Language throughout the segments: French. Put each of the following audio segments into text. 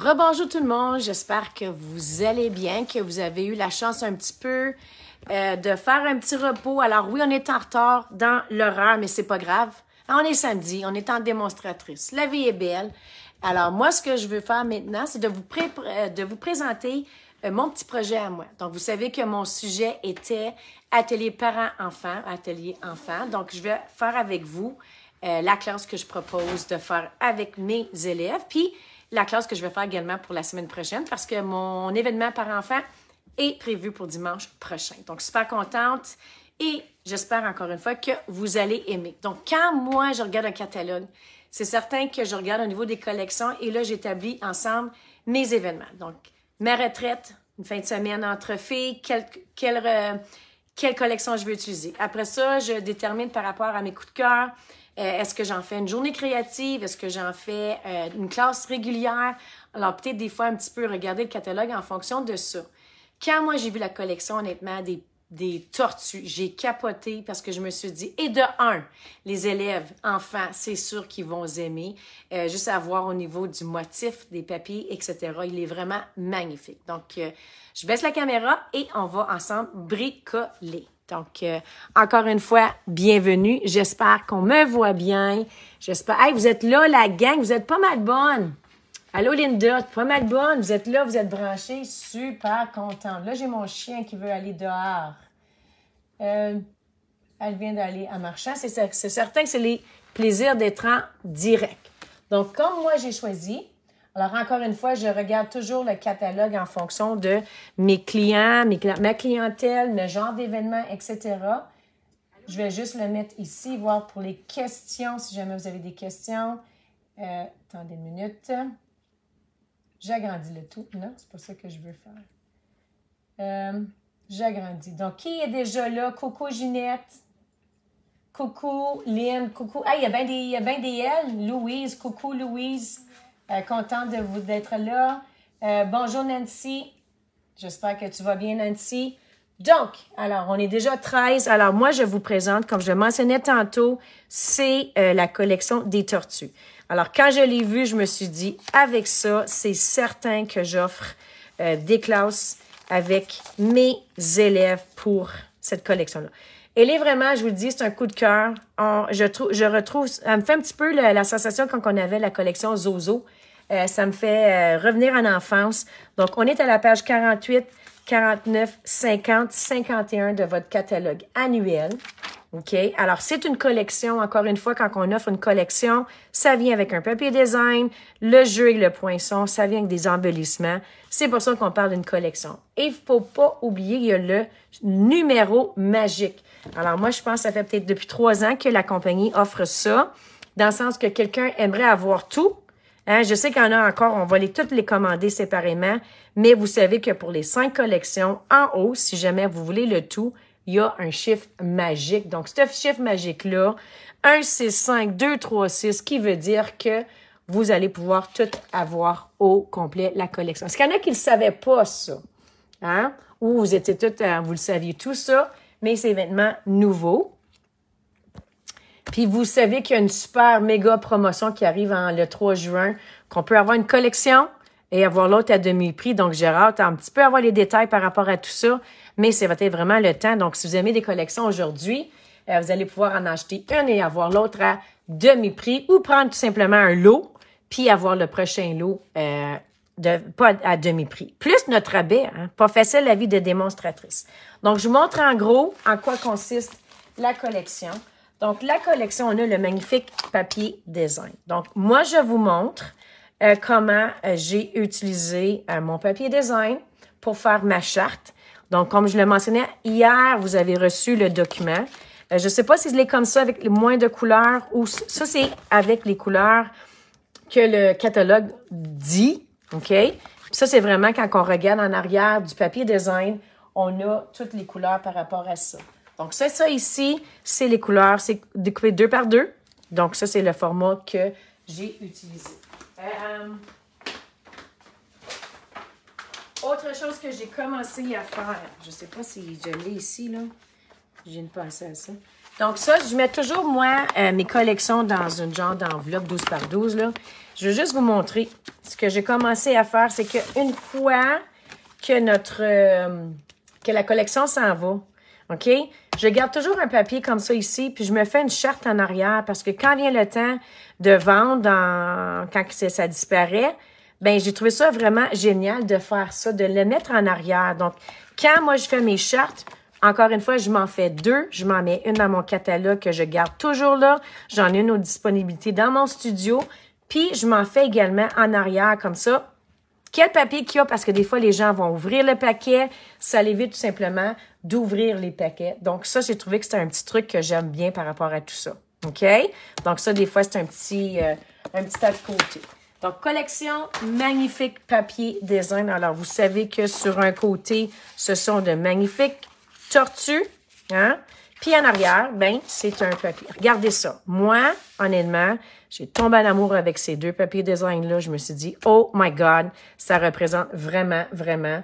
Rebonjour tout le monde, j'espère que vous allez bien, que vous avez eu la chance un petit peu de faire un petit repos. Alors oui, on est en retard dans l'horaire, mais c'est pas grave. On est samedi, on est en démonstratrice. La vie est belle. Alors moi, ce que je veux faire maintenant, c'est de vous présenter mon petit projet à moi. Donc, vous savez que mon sujet était atelier parents-enfants, atelier enfants. Donc, je vais faire avec vous la classe que je propose de faire avec mes élèves, puis la classe que je vais faire également pour la semaine prochaine parce que mon événement parents-enfants est prévu pour dimanche prochain. Donc, super contente et j'espère encore une fois que vous allez aimer. Donc, quand moi, je regarde un catalogue, c'est certain que je regarde au niveau des collections et là, j'établis ensemble mes événements. Donc, ma retraite, une fin de semaine entre filles, quelle collection je veux utiliser. Après ça, je détermine par rapport à mes coups de cœur, est-ce que j'en fais une journée créative, est-ce que j'en fais une classe régulière. Alors, peut-être des fois un petit peu regarder le catalogue en fonction de ça. Quand moi, j'ai vu la collection, honnêtement, des tortues, j'ai capoté parce que je me suis dit, et de un, les élèves, enfants, c'est sûr qu'ils vont aimer. Juste à voir au niveau du motif, des papiers, etc. Il est vraiment magnifique. Donc, je baisse la caméra et on va ensemble bricoler. Donc, encore une fois, bienvenue. J'espère qu'on me voit bien. J'espère... Hey, vous êtes là, la gang, vous êtes pas mal bonne. Allô, Linda, pas mal bonne. Vous êtes là, vous êtes branchés. Super contente. Là, j'ai mon chien qui veut aller dehors. Elle vient d'aller en marchant. C'est certain que c'est les plaisirs d'être en direct. Donc, comme moi, j'ai choisi... Alors, encore une fois, je regarde toujours le catalogue en fonction de mes clients, ma clientèle, le genre d'événement, etc. Je vais juste le mettre ici, voir pour les questions, si jamais vous avez des questions. Attendez une minute. J'agrandis le tout. Non, c'est pas ça que je veux faire. J'agrandis. Donc, qui est déjà là? Coucou Ginette. Coucou Lynn. Coucou. Ah, il y a bien des L. Louise. Coucou Louise. Contente d'être là. Bonjour Nancy. J'espère que tu vas bien Nancy. Donc, alors, on est déjà 13. Alors, moi, je vous présente, comme je le mentionnais tantôt, c'est la collection des tortues. Alors, quand je l'ai vue, je me suis dit, avec ça, c'est certain que j'offre des classes avec mes élèves pour cette collection-là. Elle est vraiment, je vous le dis, c'est un coup de cœur. Je retrouve, ça me fait un petit peu la sensation quand on avait la collection Zozo. Ça me fait revenir en enfance. Donc, on est à la page 48, 49, 50, 51 de votre catalogue annuel. OK? Alors, c'est une collection. Encore une fois, quand on offre une collection, ça vient avec un papier design, le jeu et le poinçon, ça vient avec des embellissements. C'est pour ça qu'on parle d'une collection. Et il ne faut pas oublier, il y a le numéro magique. Alors, moi, je pense que ça fait peut-être depuis 3 ans que la compagnie offre ça, dans le sens que quelqu'un aimerait avoir tout. Hein? Je sais qu'il y en a encore, on va toutes les commander séparément, mais vous savez que pour les 5 collections, en haut, si jamais vous voulez le tout, il y a un chiffre magique. Donc, ce chiffre magique-là, 1, 6, 5, 2, 3, 6, qui veut dire que vous allez pouvoir tout avoir au complet, la collection. Est-ce qu'il y en a qui ne le savaient pas, ça? Hein? Ou vous étiez toutes, vous le saviez tout ça, mais c'est maintenant nouveau. Puis vous savez qu'il y a une super méga promotion qui arrive le 3 juin, qu'on peut avoir une collection et avoir l'autre à demi-prix. Donc, j'ai hâte un petit peu avoir les détails par rapport à tout ça, mais c'est peut-être vraiment le temps. Donc, si vous aimez des collections aujourd'hui, vous allez pouvoir en acheter une et avoir l'autre à demi-prix ou prendre tout simplement un lot, puis avoir le prochain lot pas à demi-prix. Plus notre rabais, hein, pas facile la vie de démonstratrice. Donc, je vous montre en gros en quoi consiste la collection. Donc, la collection, on a le magnifique papier design. Donc, moi, je vous montre comment j'ai utilisé mon papier design pour faire ma charte. Donc, comme je le mentionnais, hier, vous avez reçu le document. Je ne sais pas si c'est comme ça avec moins de couleurs ou ça, c'est avec les couleurs que le catalogue dit. OK? Puis ça, c'est vraiment quand on regarde en arrière du papier design, on a toutes les couleurs par rapport à ça. Donc, ça ici, c'est les couleurs. C'est découpé 2 par 2. Donc, ça, c'est le format que j'ai utilisé. Autre chose que j'ai commencé à faire, je ne sais pas si je l'ai ici, là. Je viens de penser à ça. Donc, ça, je mets toujours, moi, mes collections dans une genre d'enveloppe 12 par 12, là. je veux juste vous montrer. Ce que j'ai commencé à faire, c'est qu'une fois que la collection s'en va, OK? Je garde toujours un papier comme ça ici, puis je me fais une charte en arrière parce que quand vient le temps de vendre, quand ça disparaît, ben j'ai trouvé ça vraiment génial de faire ça, de le mettre en arrière. Donc, quand moi je fais mes chartes, encore une fois, je m'en fais 2. Je m'en mets une dans mon catalogue que je garde toujours là. J'en ai une aux disponibilités dans mon studio. Puis, je m'en fais également en arrière comme ça. Quel papier qu'il y a? Parce que des fois, les gens vont ouvrir le paquet. Ça l'évite tout simplement d'ouvrir les paquets. Donc, ça, j'ai trouvé que c'était un petit truc que j'aime bien par rapport à tout ça. OK? Donc, ça, des fois, c'est un petit à côté. Donc, collection, magnifique papier design. Alors, vous savez que sur un côté, ce sont de magnifiques tortues. Hein? Puis en arrière, ben, c'est un papier. Regardez ça. Moi, honnêtement, j'ai tombé en amour avec ces 2 papiers design-là. Je me suis dit, oh my God, ça représente vraiment, vraiment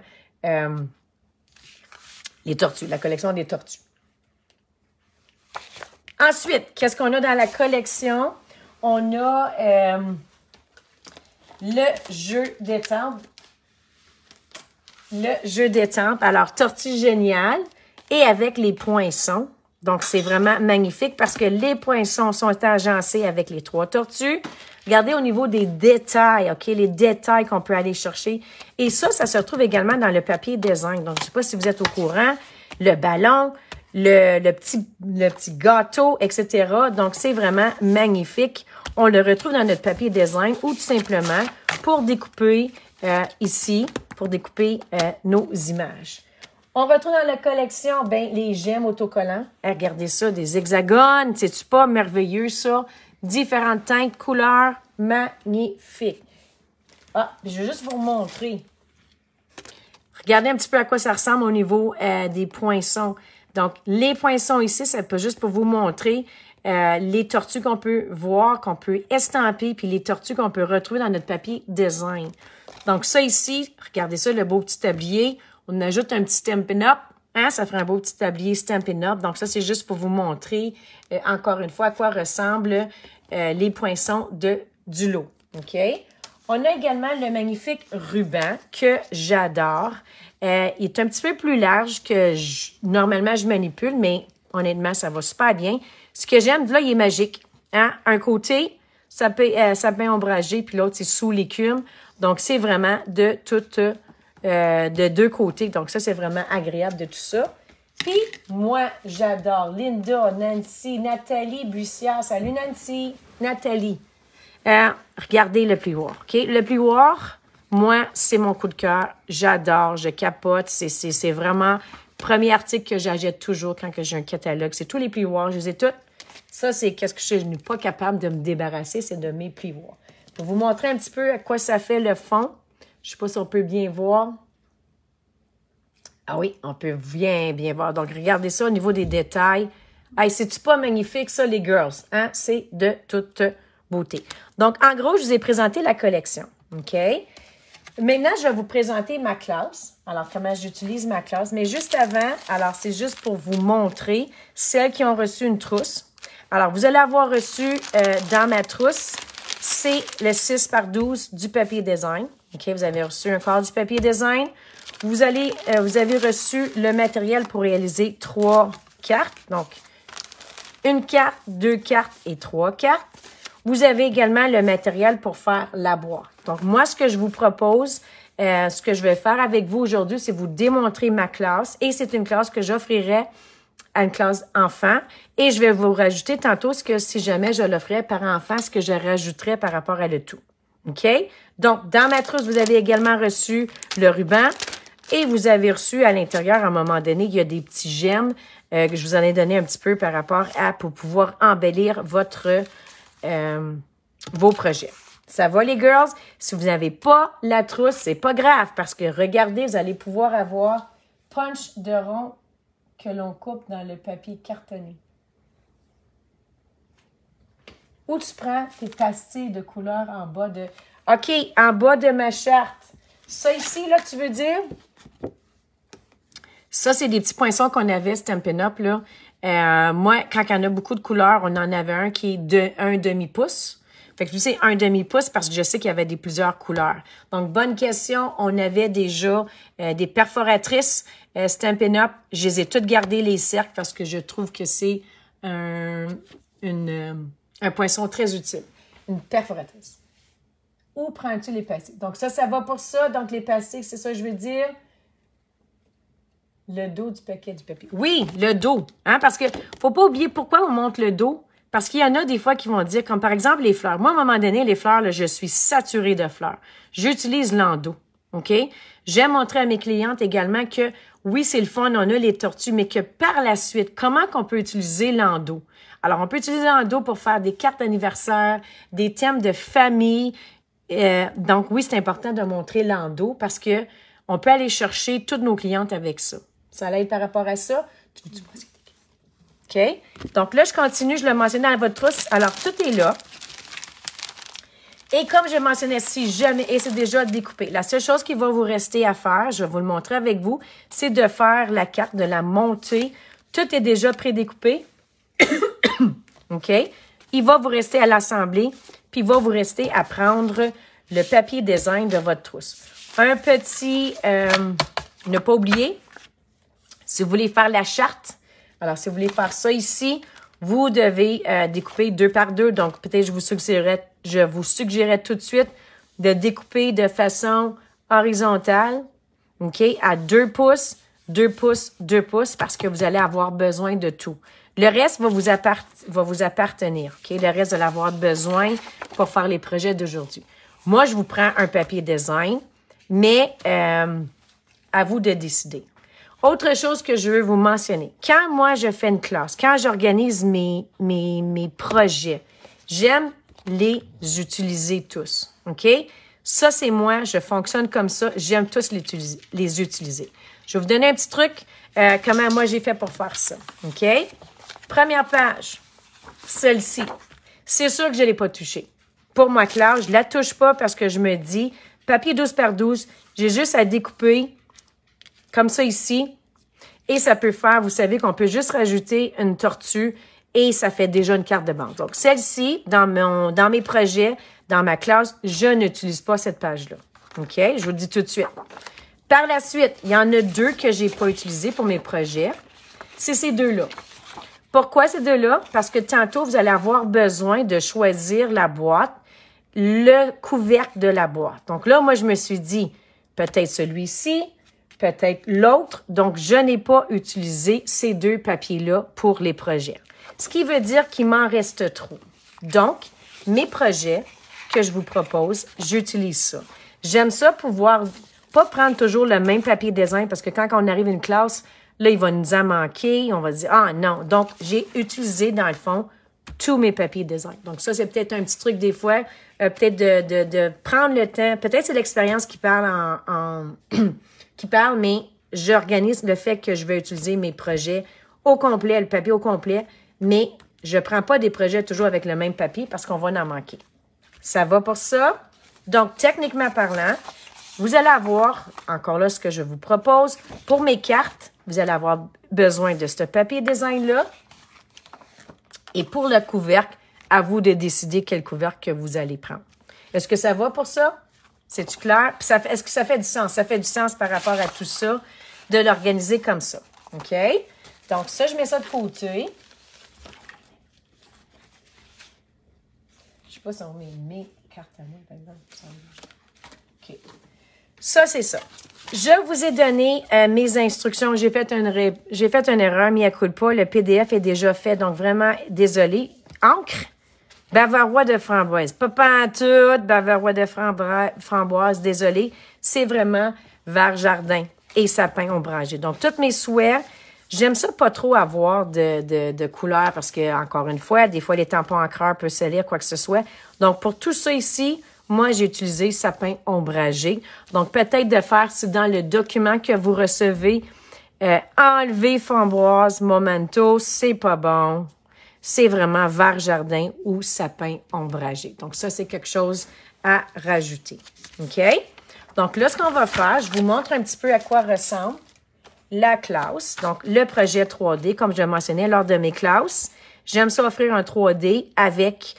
les tortues, la collection des tortues. Ensuite, qu'est-ce qu'on a dans la collection? On a le jeu d'étampes. Le jeu d'étampes. Alors, tortue géniale et avec les poinçons. Donc, c'est vraiment magnifique parce que les poinçons sont agencés avec les 3 tortues. Regardez au niveau des détails, OK? Les détails qu'on peut aller chercher. Et ça se retrouve également dans le papier design. Donc, je ne sais pas si vous êtes au courant. Le ballon, le petit gâteau, etc. Donc, c'est vraiment magnifique. On le retrouve dans notre papier design ou tout simplement pour découper ici, pour découper nos images. On retrouve dans la collection, ben, les gemmes autocollants. Regardez ça, des hexagones. C'est-tu pas merveilleux, ça? Différentes teintes, couleurs, magnifiques. Ah, je vais juste vous montrer. Regardez un petit peu à quoi ça ressemble au niveau des poinçons. Donc, les poinçons ici, c'est pas juste pour vous montrer les tortues qu'on peut voir, qu'on peut estamper, puis les tortues qu'on peut retrouver dans notre papier design. Donc, ça ici, regardez ça, le beau petit tablier. On ajoute un petit Stampin' Up. Hein, ça ferait un beau petit tablier Stampin' Up. Donc, ça, c'est juste pour vous montrer, encore une fois, à quoi ressemblent les poinçons du lot. OK? On a également le magnifique ruban que j'adore. Il est un petit peu plus large que normalement je manipule, mais honnêtement, ça va super bien. Ce que j'aime, là, il est magique. Hein? Un côté, sapin ombragé, puis l'autre, c'est sous l'écume. Donc, c'est vraiment de 2 côtés. Donc, ça, c'est vraiment agréable de tout ça. Puis, moi, j'adore Linda, Nancy, Nathalie Bussière. Salut, Nancy. Nathalie. Regardez le plioir, OK? Le plioir, moi, c'est mon coup de cœur. J'adore, je capote. C'est vraiment le premier article que j'achète toujours quand j'ai un catalogue. C'est tous les plioirs, je les ai toutes. Ça, c'est qu'est-ce que je n'ai pas capable de me débarrasser, c'est de mes plioirs. Pour vous montrer un petit peu à quoi ça fait le fond. Je ne sais pas si on peut bien voir. Ah oui, on peut bien voir. Donc, regardez ça au niveau des détails. Hey, c'est-tu pas magnifique, ça, les girls? Hein? C'est de toute beauté. Donc, en gros, je vous ai présenté la collection. OK? Maintenant, je vais vous présenter ma classe. Alors, comment j'utilise ma classe. Mais juste avant, alors, c'est juste pour vous montrer celles qui ont reçu une trousse. Alors, vous allez avoir reçu dans ma trousse, c'est le 6x12 du papier design. OK? Vous avez reçu un quart du papier design. Vous avez reçu le matériel pour réaliser 3 cartes. Donc, 1 carte, 2 cartes et 3 cartes. Vous avez également le matériel pour faire la boîte. Donc, moi, ce que je vous propose, ce que je vais faire avec vous aujourd'hui, c'est vous démontrer ma classe. Et c'est une classe que j'offrirai à une classe enfant. Et je vais vous rajouter tantôt ce que, si jamais je l'offrais par enfant, ce que je rajouterais par rapport à le tout. OK? Donc, dans ma trousse, vous avez également reçu le ruban. Et vous avez reçu à l'intérieur, à un moment donné, il y a des petits gemmes que je vous en ai donné un petit peu par rapport à pour pouvoir embellir vos projets. Ça va, les girls? Si vous n'avez pas la trousse, c'est pas grave parce que regardez, vous allez pouvoir avoir punch de rond que l'on coupe dans le papier cartonné. Ou tu prends tes pastilles de couleur en bas de... OK, en bas de ma charte. Ça ici, là, tu veux dire? Ça, c'est des petits poinçons qu'on avait, Stampin' Up, là. Moi, quand il y en a beaucoup de couleurs, on en avait un qui est un demi-pouce. Fait que c'est un demi-pouce parce que je sais qu'il y avait plusieurs couleurs. Donc, bonne question. On avait déjà des perforatrices Stampin' Up. Je les ai toutes gardées, les cercles, parce que je trouve que c'est un poinçon très utile. Une perforatrice. Où prends-tu les pastilles? Donc, ça va pour ça. Donc, les pastilles, c'est ça que je veux dire. Le dos du paquet du papier. Oui, le dos. Hein, parce que faut pas oublier pourquoi on monte le dos. Parce qu'il y en a des fois qui vont dire, comme par exemple les fleurs. Moi, à un moment donné, les fleurs, là, je suis saturée de fleurs. J'utilise l'endos. OK? J'aime montrer à mes clientes également que, oui, c'est le fun, on a les tortues, mais que par la suite, comment qu'on peut utiliser l'endos? Alors, on peut utiliser l'endos pour faire des cartes d'anniversaire, des thèmes de famille. Donc, oui, c'est important de montrer l'endos parce que on peut aller chercher toutes nos clientes avec ça. Ça l'aide par rapport à ça. OK? Donc là, je continue, je le mentionnais dans votre trousse. Alors, tout est là. Et comme je mentionnais, si jamais, et c'est déjà découpé, la seule chose qui va vous rester à faire, je vais vous le montrer avec vous, c'est de faire la carte, de la monter. Tout est déjà prédécoupé. OK? Il va vous rester à l'assembler, puis il va vous rester à prendre le papier design de votre trousse. Un petit, ne pas oublier, si vous voulez faire la charte, alors si vous voulez faire ça ici, vous devez découper 2 par 2. Donc, peut-être je vous suggérerais tout de suite de découper de façon horizontale, OK, à 2 pouces, 2 pouces, 2 pouces, parce que vous allez avoir besoin de tout. Le reste va vous appartenir, OK? Le reste, vous allez avoir besoin pour faire les projets d'aujourd'hui. Moi, je vous prends un papier design, mais à vous de décider. Autre chose que je veux vous mentionner. Quand moi, je fais une classe, quand j'organise mes projets, j'aime les utiliser tous. OK? Ça, c'est moi. Je fonctionne comme ça. J'aime tous les utiliser. Je vais vous donner un petit truc, comment moi, j'ai fait pour faire ça. OK? Première page, celle-ci. C'est sûr que je ne l'ai pas touchée. Pour ma classe, je ne la touche pas parce que je me dis, papier 12 par 12, j'ai juste à découper comme ça ici, et ça peut faire, vous savez qu'on peut juste rajouter une tortue et ça fait déjà une carte de banque. Donc, celle-ci, dans mes projets, dans ma classe, je n'utilise pas cette page-là. OK? Je vous le dis tout de suite. Par la suite, il y en a 2 que je n'ai pas utilisées pour mes projets. C'est ces 2-là. Pourquoi ces 2-là? Parce que tantôt, vous allez avoir besoin de choisir la boîte, le couvercle de la boîte. Donc là, moi, je me suis dit, peut-être celui-ci, peut-être l'autre. Donc, je n'ai pas utilisé ces 2 papiers-là pour les projets. Ce qui veut dire qu'il m'en reste trop. Donc, mes projets que je vous propose, j'utilise ça. J'aime ça pouvoir pas prendre toujours le même papier design parce que quand on arrive à une classe, là, il va nous en manquer. On va dire, ah non. Donc, j'ai utilisé, dans le fond, tous mes papiers design. Donc, ça, c'est peut-être un petit truc des fois, peut-être de prendre le temps. Peut-être c'est l'expérience qui parle qui parle, mais j'organise le fait que je vais utiliser mes projets au complet, le papier au complet, mais je ne prends pas des projets toujours avec le même papier parce qu'on va en manquer. Ça va pour ça? Donc, techniquement parlant, vous allez avoir, encore là, ce que je vous propose, pour mes cartes, vous allez avoir besoin de ce papier design-là. Et pour le couvercle, à vous de décider quel couvercle que vous allez prendre. Est-ce que ça va pour ça? C'est-tu clair? Puis est-ce que ça fait du sens? Ça fait du sens par rapport à tout ça, de l'organiser comme ça. OK? Donc, ça, je mets ça de côté. Je ne sais pas si on met mes cartes à moi, par exemple. OK. Ça, c'est ça. Je vous ai donné mes instructions. J'ai fait une erreur, mais elle ne coule pas. Le PDF est déjà fait, donc vraiment, désolé. Encre, bavarois de framboise. Pas pantoute, bavarois de framboise, désolé. C'est vraiment vert jardin et sapin ombragé. Donc, tous mes souhaits, j'aime ça pas trop avoir de couleurs parce que, encore une fois, des fois, les tampons encreurs peuvent se lire, quoi que ce soit. Donc, pour tout ça ici, moi, j'ai utilisé sapin ombragé. Donc, peut-être de faire, si dans le document que vous recevez, enlever framboise, momento, c'est pas bon. C'est vraiment vert jardin ou sapin ombragé. Donc, ça, c'est quelque chose à rajouter. OK? Donc, là, ce qu'on va faire, je vous montre un petit peu à quoi ressemble la classe. Donc, le projet 3D, comme je mentionnais lors de mes classes. J'aime ça offrir un 3D avec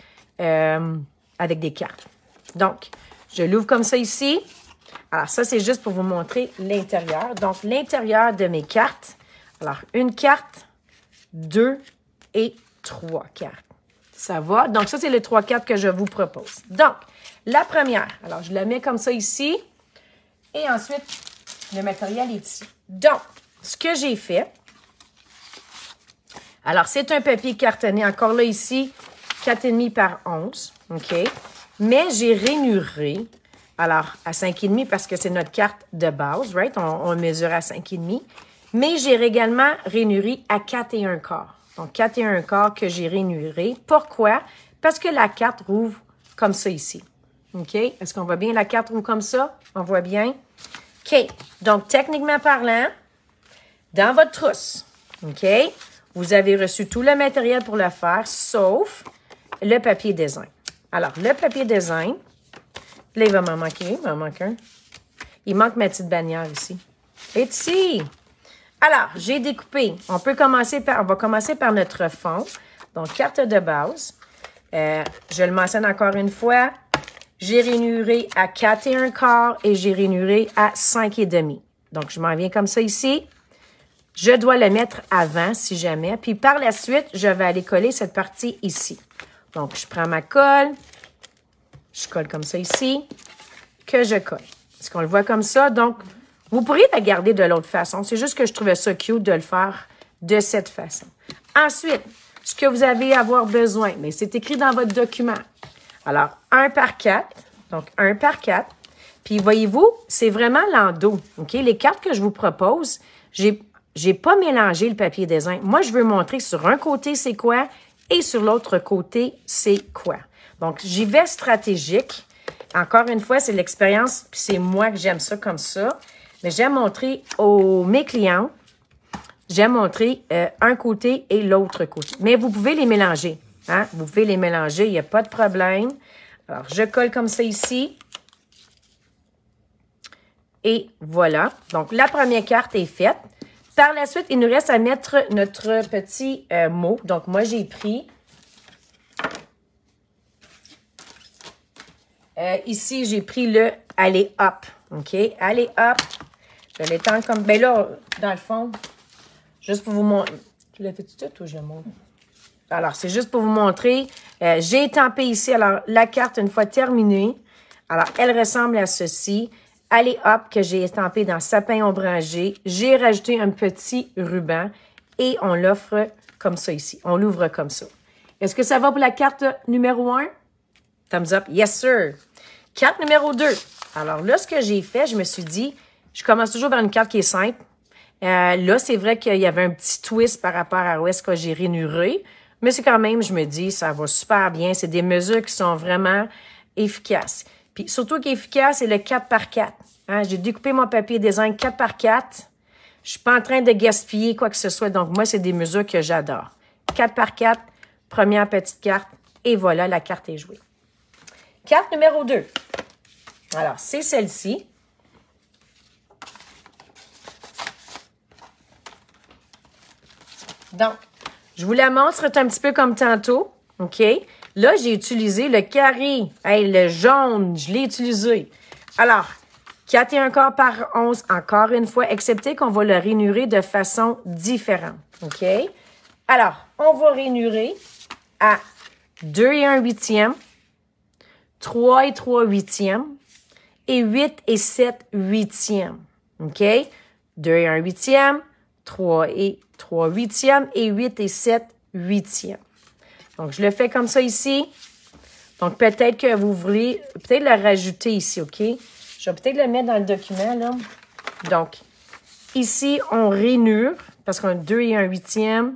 avec des cartes. Donc, je l'ouvre comme ça ici. Alors, ça, c'est juste pour vous montrer l'intérieur. Donc, l'intérieur de mes cartes. Alors, une carte, 2 et 3 cartes. Ça va? Donc, ça, c'est les 3 cartes que je vous propose. Donc, la première. Alors, je la mets comme ça ici. Et ensuite, le matériel est ici. Donc, ce que j'ai fait, alors, c'est un papier cartonné, encore là ici, 4,5 par 11, OK? Mais j'ai rainuré, alors, à 5,5 parce que c'est notre carte de base, right? On mesure à 5,5. Mais j'ai également rainuré à 4,25. Donc, 4,25 que j'ai rainuré. Pourquoi? Parce que la carte rouvre comme ça ici. OK? Est-ce qu'on voit bien la carte rouvre comme ça? On voit bien? OK. Donc, techniquement parlant, dans votre trousse, OK? Vous avez reçu tout le matériel pour le faire, sauf le papier design. Alors, le papier design, là, il va m'en manquer. Il m'en manque un. Il manque ma petite bannière ici. Et ici. Alors, j'ai découpé. On va commencer par notre fond. Donc, carte de base. Je le mentionne encore une fois. J'ai rainuré à 4,25 et j'ai rainuré à 5,5. Donc, je m'en viens comme ça ici. Je dois le mettre avant, si jamais. Puis, par la suite, je vais aller coller cette partie ici. Donc, je prends ma colle. Je colle comme ça ici. Que je colle. Est-ce qu'on le voit comme ça? Donc, vous pourriez la garder de l'autre façon. C'est juste que je trouvais ça cute de le faire de cette façon. Ensuite, ce que vous allez avoir besoin, mais c'est écrit dans votre document. Alors, 1 par 4. Donc, 1 par 4. Puis, voyez-vous, c'est vraiment l'endos. OK? Les cartes que je vous propose, j'ai pas mélangé le papier design. Moi, je veux montrer sur un côté c'est quoi et sur l'autre côté c'est quoi. Donc, j'y vais stratégique. Encore une fois, c'est l'expérience, puis c'est moi que j'aime ça comme ça. Mais j'aime montrer mes clients, j'aime montrer un côté et l'autre côté. Mais vous pouvez les mélanger. Hein? Vous pouvez les mélanger, il n'y a pas de problème. Alors, je colle comme ça ici. Et voilà. Donc, la première carte est faite. Par la suite, il nous reste à mettre notre petit mot. Donc, moi, j'ai pris... ici, j'ai pris le « Allez hop ». OK? « Allez hop ». Je l'étends comme... Ben là, dans le fond, juste pour vous montrer... Tu l'as fait tout de suite ou je le montre? Alors, c'est juste pour vous montrer. J'ai étampé ici. Alors, la carte, une fois terminée, alors, elle ressemble à ceci. Allez hop, que j'ai estampé dans sapin ombragé. J'ai rajouté un petit ruban et on l'offre comme ça ici. On l'ouvre comme ça. Est-ce que ça va pour la carte numéro 1? Thumbs up. Yes, sir. Carte numéro 2. Alors là, ce que j'ai fait, je me suis dit, je commence toujours par une carte qui est simple. Là, c'est vrai qu'il y avait un petit twist par rapport à où est-ce que j'ai rainuré. Mais c'est quand même, je me dis, ça va super bien. C'est des mesures qui sont vraiment efficaces. Puis surtout qu'efficace, c'est le 4 par 4. Hein? J'ai découpé mon papier design 4 par 4. Je suis pas en train de gaspiller quoi que ce soit. Donc, moi, c'est des mesures que j'adore. 4 par 4, première petite carte. Et voilà, la carte est jouée. Carte numéro 2. Alors, c'est celle-ci. Donc, je vous la montre, c'est un petit peu comme tantôt. OK? Là, j'ai utilisé le carré. Hey, le jaune, je l'ai utilisé. Alors, 4,25 par 11, encore une fois, excepté qu'on va le rainurer de façon différente. OK? Alors, on va rainurer à 2,1/8, 3,3/8 et 8,7/8. OK? 2,1/8, 3,3/8 et 8,7/8. Donc, je le fais comme ça ici. Donc, peut-être que vous voulez peut-être le rajouter ici, OK? Je vais peut-être le mettre dans le document, là. Donc, ici, on rainure, parce qu'on a 2,1/8,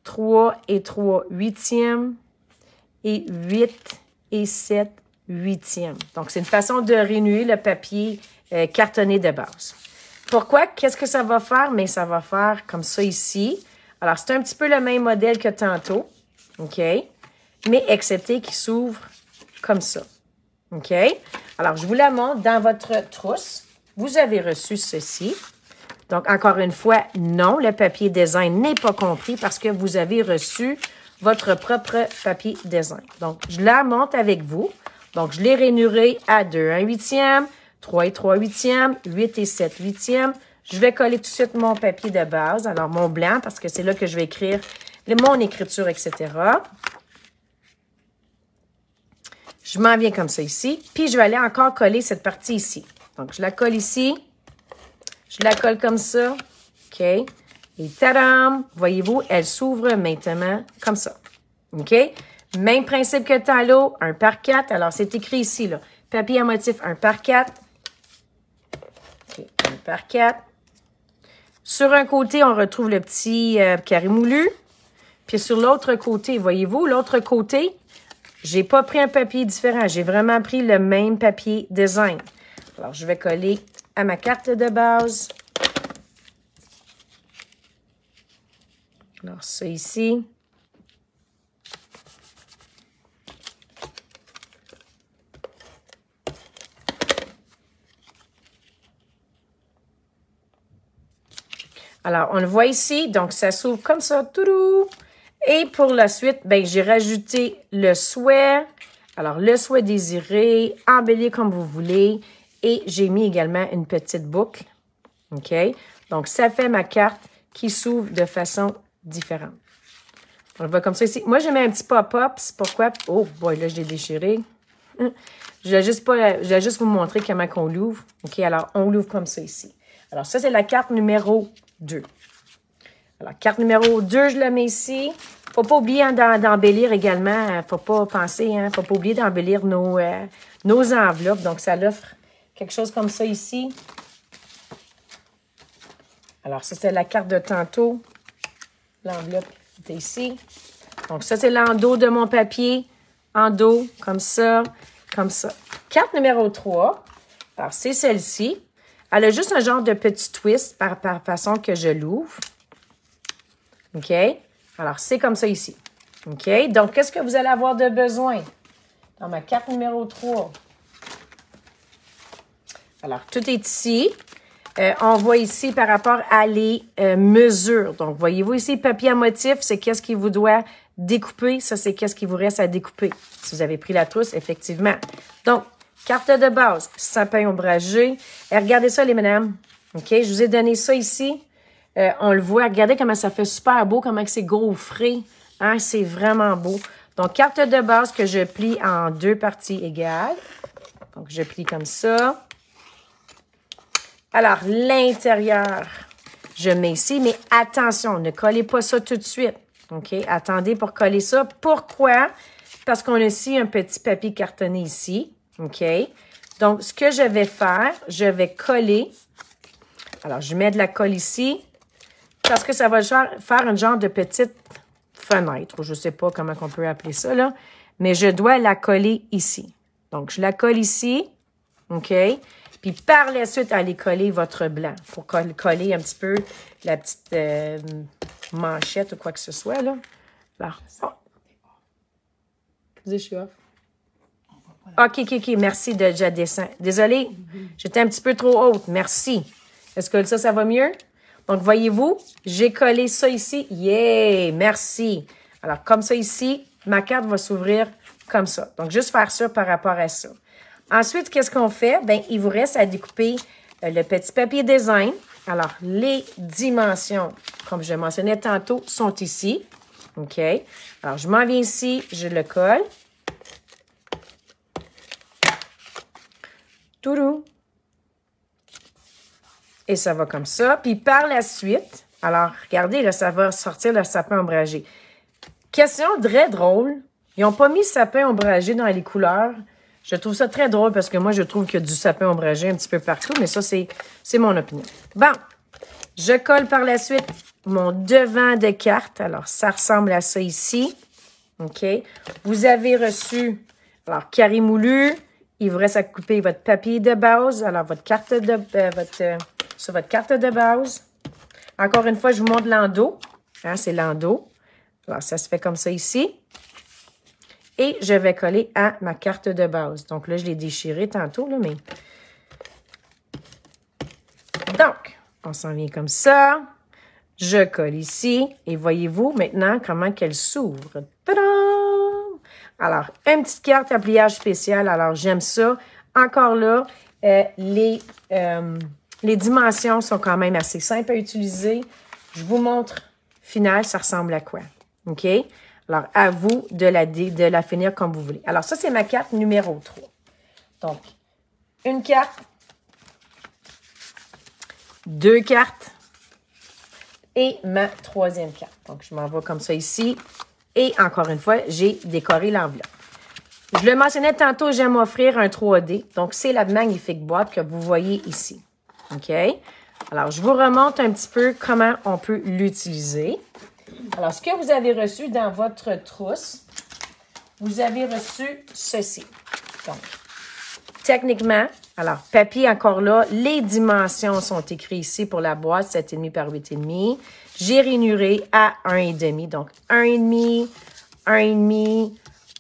3,3/8 et 8,7/8. Donc, c'est une façon de rainurer le papier cartonné de base. Pourquoi? Qu'est-ce que ça va faire? Mais ça va faire comme ça ici. Alors, c'est un petit peu le même modèle que tantôt, OK? Mais excepté qu'il s'ouvre comme ça, OK? Alors, je vous la montre dans votre trousse. Vous avez reçu ceci. Donc, encore une fois, non, le papier design n'est pas compris parce que vous avez reçu votre propre papier design. Donc, je la monte avec vous. Donc, je l'ai rainuré à 2 1/8, 3 3/8, 8 et 7/8. Je vais coller tout de suite mon papier de base, alors mon blanc, parce que c'est là que je vais écrire mon écriture, etc. Je m'en viens comme ça ici. Puis, je vais aller encore coller cette partie ici. Donc, je la colle ici. Je la colle comme ça. OK? Et tadam! Voyez-vous, elle s'ouvre maintenant comme ça. OK? Même principe que l'eau, 1 par 4. Alors, c'est écrit ici, là. Papier à motif 1 par 4. OK, 1 par 4. Sur un côté, on retrouve le petit carré moulu. Puis sur l'autre côté, voyez-vous, l'autre côté, j'ai pas pris un papier différent. J'ai vraiment pris le même papier design. Alors, je vais coller à ma carte de base. Alors, ça ici. Alors, on le voit ici. Donc, ça s'ouvre comme ça. Toudou! Et pour la suite, ben, j'ai rajouté le souhait. Alors, le souhait désiré, embellir comme vous voulez. Et j'ai mis également une petite boucle. OK? Donc, ça fait ma carte qui s'ouvre de façon différente. On le voit comme ça ici. Moi, j'ai mis un petit pop-up. C'est pourquoi? Oh, boy, là, je l'ai déchiré. Je vais juste vous montrer comment on l'ouvre. OK? Alors, on l'ouvre comme ça ici. Alors, ça, c'est la carte numéro 2. Alors, carte numéro 2, je la mets ici. Faut pas oublier hein, d'embellir également. Faut pas penser, hein, faut pas oublier d'embellir nos enveloppes. Donc, ça l'offre quelque chose comme ça ici. Alors, ça, c'est la carte de tantôt. L'enveloppe est ici. Donc, ça, c'est l'endos de mon papier. Endos, comme ça, comme ça. Carte numéro 3. Alors, c'est celle-ci. Elle a juste un genre de petit twist par façon que je l'ouvre. OK? Alors, c'est comme ça ici. OK? Donc, qu'est-ce que vous allez avoir de besoin dans ma carte numéro 3? Alors, tout est ici. On voit ici par rapport à les mesures. Donc, voyez-vous ici, papier à motif, c'est qu'est-ce qui vous doit découper. Ça, c'est qu'est-ce qui vous reste à découper. Si vous avez pris la trousse, effectivement. Donc, carte de base, sapin ombragé. Et regardez ça, les madames. OK? Je vous ai donné ça ici. On le voit. Regardez comment ça fait super beau, comment c'est gaufré. Hein? C'est vraiment beau. Donc, carte de base que je plie en 2 parties égales. Donc, je plie comme ça. Alors, l'intérieur, je mets ici. Mais attention, ne collez pas ça tout de suite. OK? Attendez pour coller ça. Pourquoi? Parce qu'on a ici un petit papier cartonné ici. OK? Donc, ce que je vais faire, je vais coller. Alors, je mets de la colle ici. Parce que ça va faire un genre de petite fenêtre. Ou je ne sais pas comment on peut appeler ça, là. Mais je dois la coller ici. Donc, je la colle ici. OK? Puis, par la suite, allez coller votre blanc. Pour coller un petit peu la petite manchette ou quoi que ce soit, là. Là. Oh. Je suis off. OK. Merci de déjà descendre. Désolée, j'étais un petit peu trop haute. Merci. Est-ce que ça va mieux? Donc, voyez-vous, j'ai collé ça ici. Yeah! Merci. Alors, comme ça ici, ma carte va s'ouvrir comme ça. Donc, juste faire ça par rapport à ça. Ensuite, qu'est-ce qu'on fait? Bien, il vous reste à découper le petit papier design. Alors, les dimensions, comme je mentionnais tantôt, sont ici. OK? Alors, je m'en viens ici, je le colle. Toudou! Et ça va comme ça. Puis par la suite, alors regardez, là, ça va sortir le sapin ombragé. Question très drôle. Ils n'ont pas mis sapin ombragé dans les couleurs. Je trouve ça très drôle parce que moi, je trouve qu'il y a du sapin ombragé un petit peu partout. Mais ça, c'est mon opinion. Bon, je colle par la suite mon devant de carte. Alors, ça ressemble à ça ici. OK? Vous avez reçu, alors, carré moulu. Il vous reste à couper votre papier de base. Alors, votre carte de sur votre carte de base. Encore une fois, je vous montre l'endos. Hein, c'est l'endos. Alors, ça se fait comme ça ici. Et je vais coller à ma carte de base. Donc là, je l'ai déchiré tantôt, là, mais... Donc, on s'en vient comme ça. Je colle ici. Et voyez-vous maintenant comment qu'elle s'ouvre. Tadam! Alors, une petite carte à pliage spécial. Alors, j'aime ça. Encore là, les dimensions sont quand même assez simples à utiliser. Je vous montre final, ça ressemble à quoi. OK? Alors, à vous de la finir comme vous voulez. Alors, ça, c'est ma carte numéro 3. Donc, une carte, 2 cartes et ma 3e carte. Donc, je m'en vais comme ça ici. Et encore une fois, j'ai décoré l'enveloppe. Je le mentionnais tantôt, j'aime offrir un 3D. Donc, c'est la magnifique boîte que vous voyez ici. OK? Alors, je vous remonte un petit peu comment on peut l'utiliser. Alors, ce que vous avez reçu dans votre trousse, vous avez reçu ceci. Donc, techniquement, alors, papier encore là, les dimensions sont écrites ici pour la boîte, 7,5 par 8,5. J'ai rainuré à 1,5. Donc, 1,5, 1,5,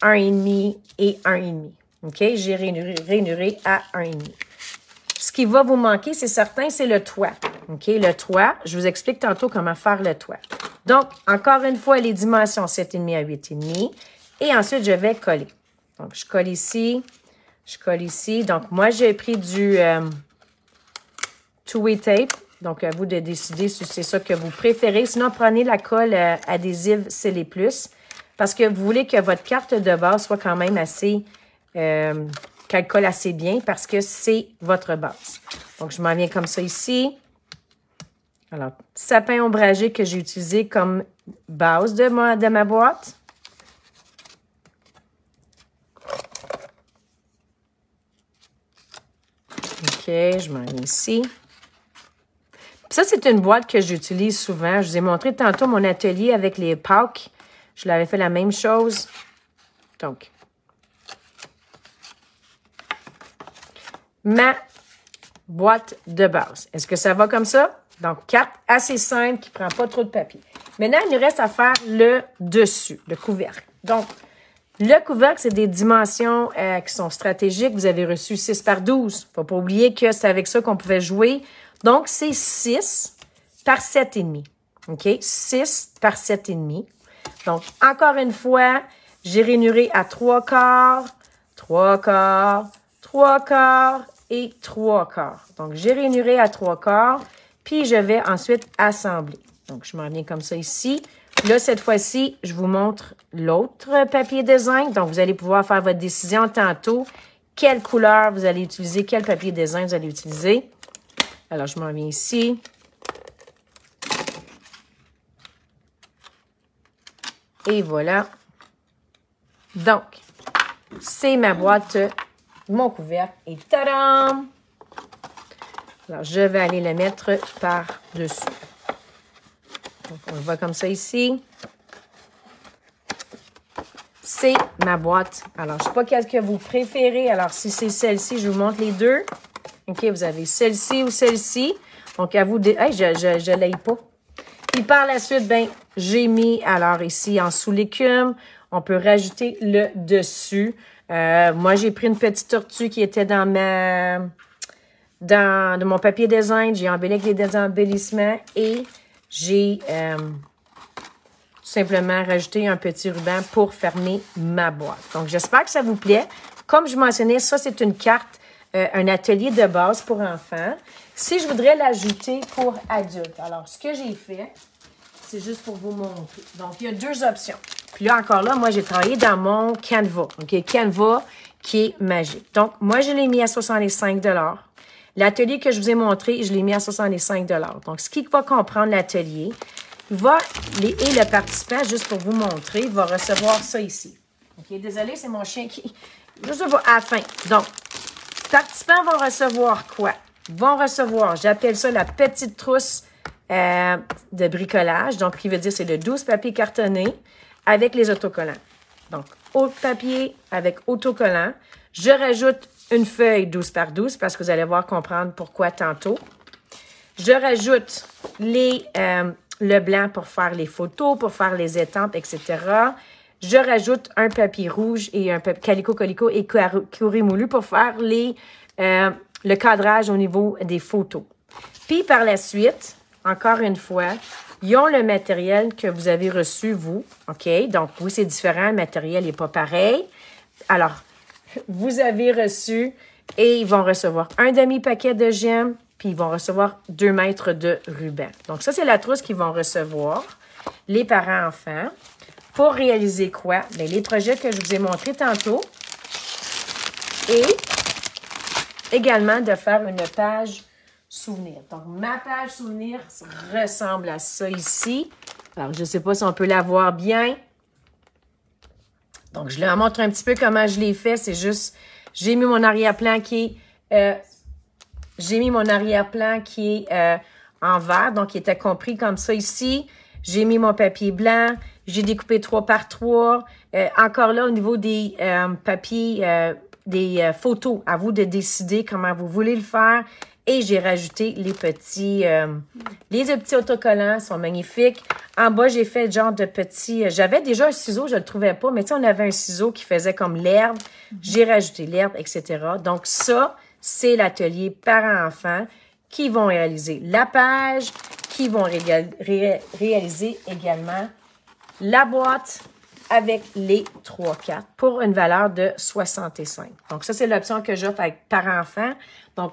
1,5 et 1,5. OK? J'ai rainuré à 1,5. Ce qui va vous manquer, c'est certain, c'est le toit. OK? Le toit, je vous explique tantôt comment faire le toit. Donc, encore une fois, les dimensions 7,5 à 8,5. Et ensuite, je vais coller. Donc, je colle ici. Je colle ici. Donc, moi, j'ai pris du two-way tape. Donc, à vous de décider si c'est ça que vous préférez. Sinon, prenez la colle adhésive Scellé Plus parce que vous voulez que votre carte de base soit quand même assez... qu'elle colle assez bien parce que c'est votre base. Donc, je m'en viens comme ça ici. Alors, sapin ombragé que j'ai utilisé comme base de ma boîte. OK, je m'en viens ici. Ça, c'est une boîte que j'utilise souvent. Je vous ai montré tantôt mon atelier avec les Pâques. Je l'avais fait la même chose. Donc, ma boîte de base. Est-ce que ça va comme ça? Donc, carte assez simple qui ne prend pas trop de papier. Maintenant, il nous reste à faire le dessus, le couvercle. Donc, le couvercle, c'est des dimensions qui sont stratégiques. Vous avez reçu 6 par 12. Il ne faut pas oublier que c'est avec ça qu'on pouvait jouer. Donc, c'est 6 par 7,5. OK? 6 par 7,5. Donc, encore une fois, j'ai rainuré à 3 quarts, 3 quarts, 3 quarts et 3 quarts. Donc, j'ai rainuré à 3 quarts, puis je vais ensuite assembler. Donc, je m'en viens comme ça ici. Là, cette fois-ci, je vous montre l'autre papier de zinc. Donc, vous allez pouvoir faire votre décision tantôt. Quelle couleur vous allez utiliser, quel papier de zinc vous allez utiliser. Alors, je m'en viens ici. Et voilà. Donc, c'est ma boîte, mon couvercle. Et tadam! Alors, je vais aller le mettre par-dessus. Donc, on le voit comme ça ici. C'est ma boîte. Alors, je ne sais pas quelle que vous préférez. Alors, si c'est celle-ci, je vous montre les deux. OK, vous avez celle-ci ou celle-ci. Donc, à vous de... Hey, je ne l'aille pas. Puis, par la suite, ben, j'ai mis, alors ici, en sous l'écume, on peut rajouter le dessus. Moi, j'ai pris une petite tortue qui était dans mon papier design. J'ai embelli avec des embellissements et j'ai tout simplement rajouté un petit ruban pour fermer ma boîte. Donc, j'espère que ça vous plaît. Comme je mentionnais, ça, c'est une carte, un atelier de base pour enfants. Si je voudrais l'ajouter pour adultes, alors, ce que j'ai fait, c'est juste pour vous montrer. Donc, il y a 2 options. Puis là, encore là, moi, j'ai travaillé dans mon Canva. OK, Canva qui est magique. Donc, moi, je l'ai mis à 65 $. L'atelier que je vous ai montré, je l'ai mis à 65 $. Donc, ce qui va comprendre l'atelier, et le participant, juste pour vous montrer, va recevoir ça ici. OK, désolé, c'est mon chien qui... Je sais pas, à la fin. Donc, les participants vont recevoir quoi? Ils vont recevoir, j'appelle ça la petite trousse de bricolage. Donc, qui veut dire c'est de 12 papiers cartonnés avec les autocollants. Donc, autre papier avec autocollant. Je rajoute une feuille 12 par 12 parce que vous allez voir comprendre pourquoi tantôt. Je rajoute le blanc pour faire les photos, pour faire les étampes, etc. Je rajoute un papier rouge et un papier calico et courri moulu pour faire le cadrage au niveau des photos. Puis par la suite, encore une fois, Ils ont le matériel que vous avez reçu, vous. OK? Donc, oui, c'est différent. Le matériel n'est pas pareil. Alors, vous avez reçu et ils vont recevoir un demi-paquet de gemmes, puis ils vont recevoir 2 mètres de ruban. Donc, ça, c'est la trousse qu'ils vont recevoir, les parents-enfants. Pour réaliser quoi? Bien, les projets que je vous ai montrés tantôt. Et également de faire une page souvenir. Donc, ma page souvenir ressemble à ça ici. Alors, je ne sais pas si on peut la voir bien. Donc, je leur montre un petit peu comment je l'ai fait. C'est juste, j'ai mis mon arrière-plan qui est, en vert. Donc, il était compris comme ça ici. J'ai mis mon papier blanc. J'ai découpé 3 par 3. Encore là, au niveau des papiers, des photos, à vous de décider comment vous voulez le faire. Et j'ai rajouté les petits autocollants, sont magnifiques. En bas, j'ai fait genre de petits... J'avais déjà un ciseau, je ne le trouvais pas, mais tu sais, on avait un ciseau qui faisait comme l'herbe. J'ai rajouté l'herbe, etc. Donc ça, c'est l'atelier parents-enfants qui vont réaliser la page, qui vont réaliser également la boîte avec les 3 cartes pour une valeur de 65. Donc ça, c'est l'option que j'offre avec parents-enfants. Donc,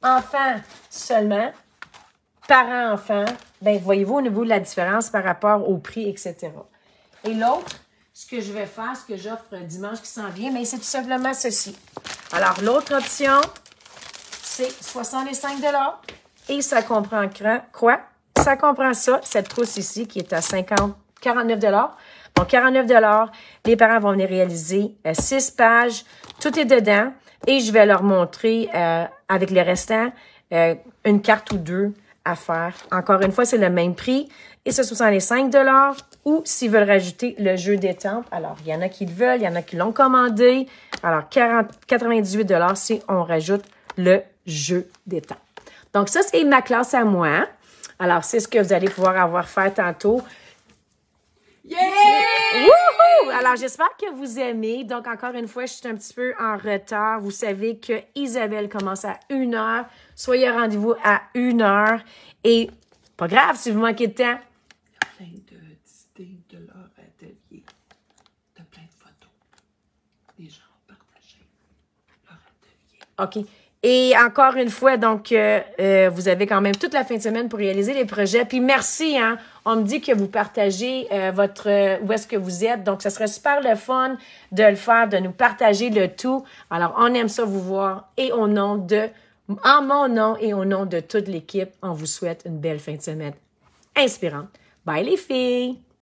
enfants seulement, parents-enfants, bien, voyez-vous au niveau de la différence par rapport au prix, etc. Et l'autre, ce que je vais faire, ce que j'offre dimanche qui s'en vient, mais c'est tout simplement ceci. Alors, l'autre option, c'est 65 $ et ça comprend quoi? Ça comprend ça, cette trousse ici qui est à 49 $. Donc, 49 $, les parents vont venir réaliser 6 pages, tout est dedans. Et je vais leur montrer, avec les restants, une carte ou 2 à faire. Encore une fois, c'est le même prix. Et c'est 65 $. Ou s'ils veulent rajouter le jeu d'étampes. Alors, il y en a qui le veulent, il y en a qui l'ont commandé. Alors, 98 $ si on rajoute le jeu d'étampes. Donc, ça, c'est ma classe à moi. Alors, c'est ce que vous allez pouvoir avoir fait tantôt. Yeah! Wouhou! Alors, j'espère que vous aimez. Donc, encore une fois, je suis un petit peu en retard. Vous savez que Isabelle commence à 1h. Soyez au rendez-vous à 1h. Et pas grave si vous manquez de temps. Plein d'idées de leur atelier. De plein de photos. Les gens ont partagé leur atelier. OK. Et encore une fois, donc, vous avez quand même toute la fin de semaine pour réaliser les projets. Puis merci, hein. On me dit que vous partagez où est-ce que vous êtes. Donc, ça serait super le fun de le faire, de nous partager le tout. Alors, on aime ça vous voir. Et en mon nom et au nom de toute l'équipe, on vous souhaite une belle fin de semaine inspirante. Bye les filles!